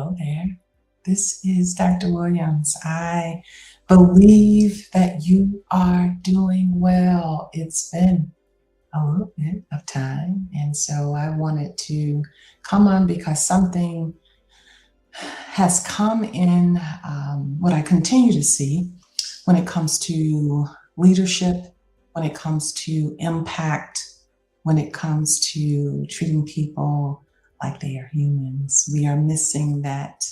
Hello there. This is Dr. Williams. I believe that you are doing well. It's been a little bit of time, and so I wanted to come on because something has come in what I continue to see when it comes to leadership, when it comes to impact, when it comes to treating people like they are humans. We are missing that,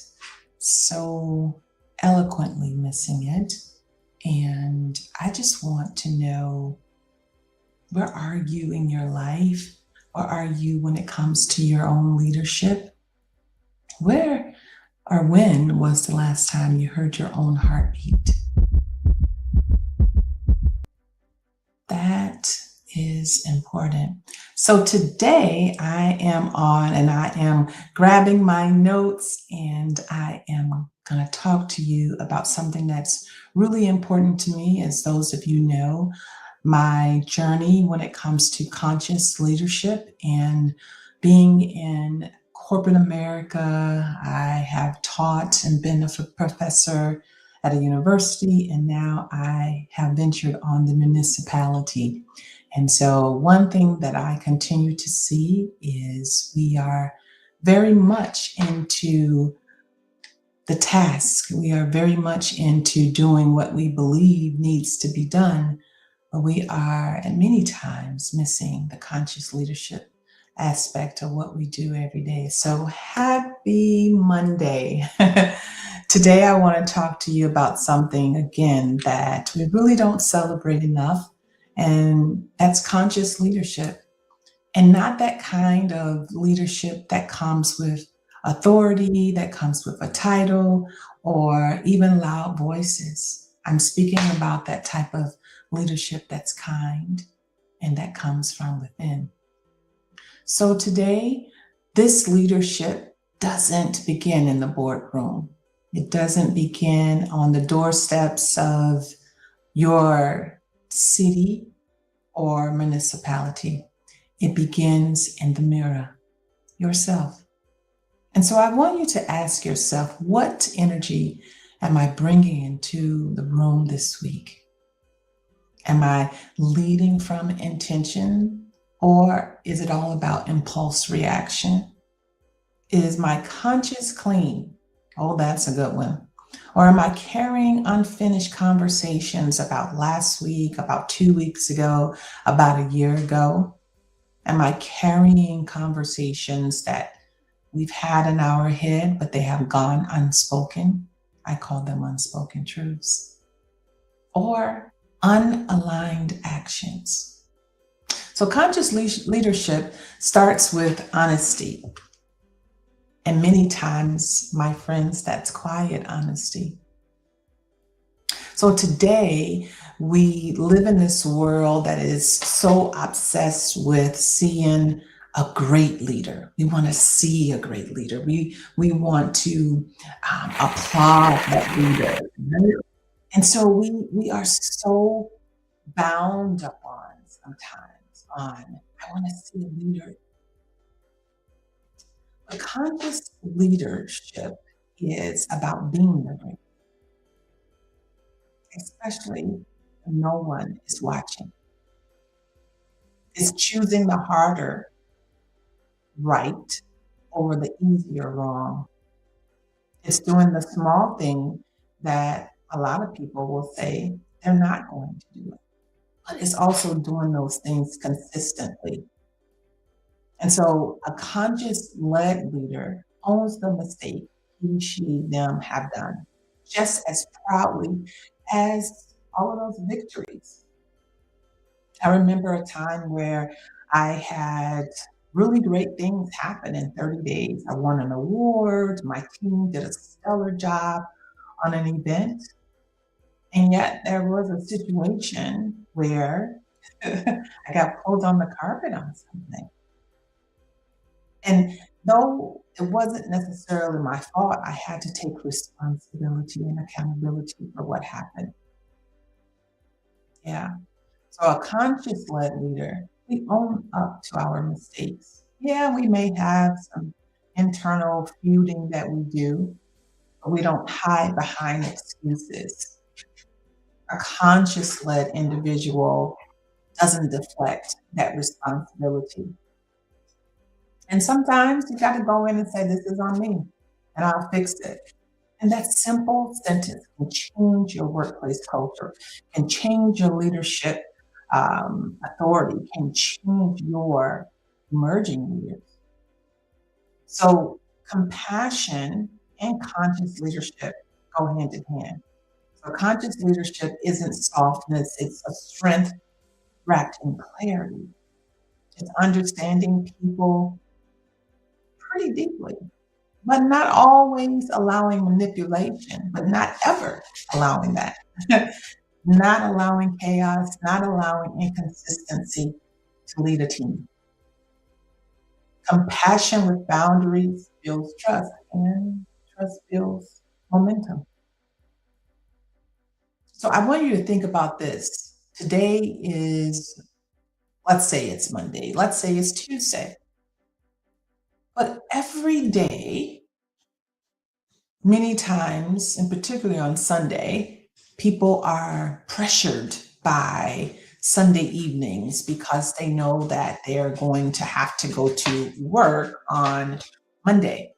so eloquently missing it. And I just want to know, where are you in your life? Where are you when it comes to your own leadership? Where or when was the last time you heard your own heartbeat? That is important. So today I am on and I am grabbing my notes and I am going to talk to you about something that's really important to me. As those of you know, my journey when it comes to conscious leadership and being in corporate America. I have taught and been a professor at a university, and now I have ventured on the municipality. And so, one thing that I continue to see is we are very much into the task. We are very much into doing what we believe needs to be done, but we are at many times missing the conscious leadership aspect of what we do every day. So happy Monday. Today, I want to talk to you about something, again, that we really don't celebrate enough, and that's conscious leadership. And not that kind of leadership that comes with authority, that comes with a title, or even loud voices. I'm speaking about that type of leadership that's kind and that comes from within. So today, this leadership doesn't begin in the boardroom. It doesn't begin on the doorsteps of your city or municipality. It begins in the mirror, yourself. And so I want you to ask yourself, what energy am I bringing into the room this week? Am I leading from intention, or is it all about impulse reaction? Is my conscience clean? Oh, that's a good one. Or am I carrying unfinished conversations about last week, about 2 weeks ago, about a year ago? Am I carrying conversations that we've had in our head, but they have gone unspoken? I call them unspoken truths. Or unaligned actions. So conscious leadership starts with honesty. And many times, my friends, that's quiet honesty. So today, we live in this world that is so obsessed with seeing a great leader. We want to see a great leader. We want to applaud that leader. And so we are so bound up on sometimes on, I want to see a leader. But conscious leadership is about being the great, especially when no one is watching. It's choosing the harder right over the easier wrong. It's doing the small thing that a lot of people will say they're not going to do it. But it's also doing those things consistently. And so a conscious led leader owns the mistake he, she, them have done just as proudly as all of those victories. I remember a time where I had really great things happen in 30 days. I won an award, my team did a stellar job on an event, and yet there was a situation where I got pulled on the carpet on something. And though it wasn't necessarily my fault, I had to take responsibility and accountability for what happened. Yeah. So a conscious led leader, we own up to our mistakes. Yeah, we may have some internal feuding that we do, but we don't hide behind excuses. A conscious led individual doesn't deflect that responsibility. And sometimes you got to go in and say, "This is on me, and I'll fix it." And that simple sentence can change your workplace culture, can change your leadership authority, can change your emerging leaders. So, compassion and conscious leadership go hand in hand. So, conscious leadership isn't softness, it's a strength wrapped in clarity. It's understanding people pretty deeply, but not always allowing manipulation, but not ever allowing that. Not allowing chaos, not allowing inconsistency to lead a team. Compassion with boundaries builds trust, and trust builds momentum. So I want you to think about this. Today is, let's say it's Monday, let's say it's Tuesday, but every day, many times, and particularly on Sunday, people are pressured by Sunday evenings because they know that they're going to have to go to work on Monday.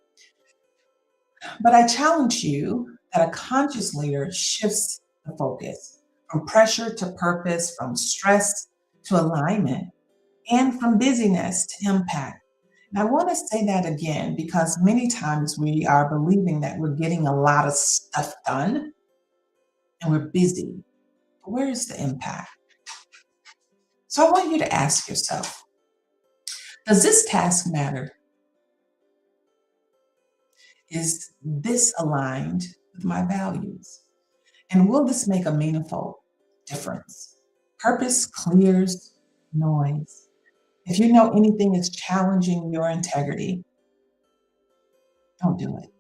But I challenge you that a conscious leader shifts the focus from pressure to purpose, from stress to alignment, and from busyness to impact. And I want to say that again because many times we are believing that we're getting a lot of stuff done and we're busy. But where is the impact? So I want you to ask yourself, does this task matter? Is this aligned with my values? And will this make a meaningful difference? Purpose clears noise. If you know anything is challenging your integrity, don't do it.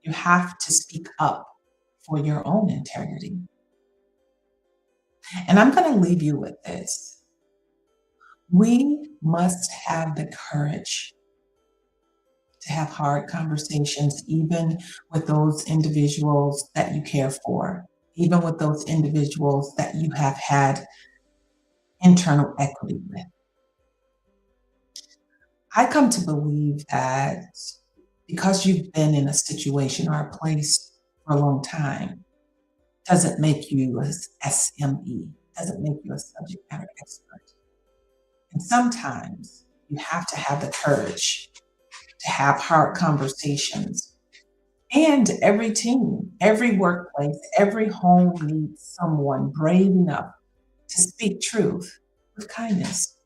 You have to speak up for your own integrity. And I'm going to leave you with this. We must have the courage to have hard conversations, even with those individuals that you care for, even with those individuals that you have had internal equity with. I come to believe that because you've been in a situation or a place for a long time, doesn't make you a SME, doesn't make you a subject matter expert. And sometimes you have to have the courage to have hard conversations. And every team, every workplace, every home needs someone brave enough to speak truth with kindness.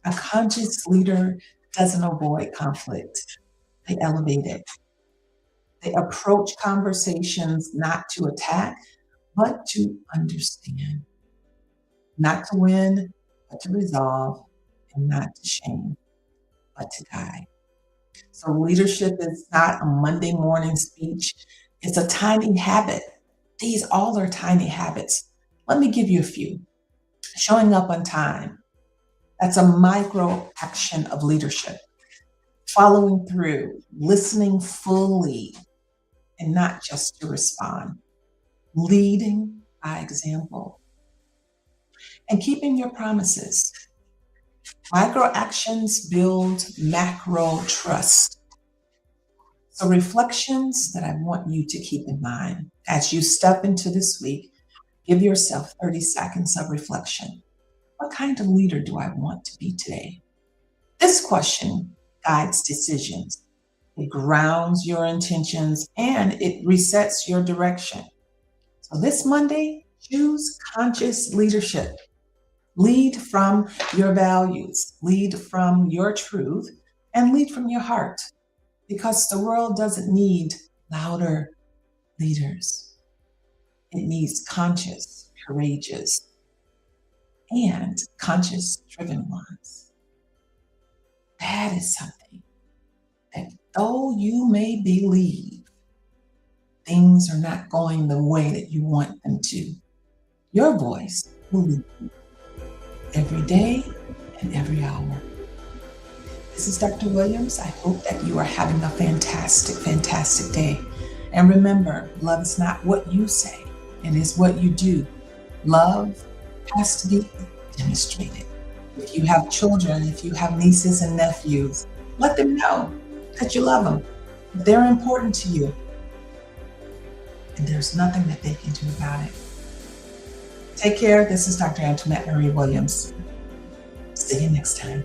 A conscious leader doesn't avoid conflict, they elevate it. They approach conversations not to attack, but to understand. Not to win, but to resolve, and not to shame, but to guide. So leadership is not a Monday morning speech. It's a tiny habit. These all are tiny habits. Let me give you a few. Showing up on time. That's a micro action of leadership. Following through, listening fully, and not just to respond. Leading by example. And keeping your promises. Micro actions build macro trust. So, reflections that I want you to keep in mind as you step into this week, give yourself 30 seconds of reflection. What kind of leader do I want to be today? This question guides decisions. It grounds your intentions and it resets your direction. So, this Monday, choose conscious leadership. Lead from your values, lead from your truth, and lead from your heart. Because the world doesn't need louder leaders. It needs conscious, courageous, and conscious driven ones. That is something that though you may believe things are not going the way that you want them to, your voice will lead you every day and every hour. This is Dr. Williams. I hope that you are having a fantastic, fantastic day. And remember, love is not what you say, it is what you do. Love has to be demonstrated. If you have children, if you have nieces and nephews, let them know that you love them. They're important to you, and there's nothing that they can do about it. Take care. This is Dr. Antoinette Marie Williams. See you next time.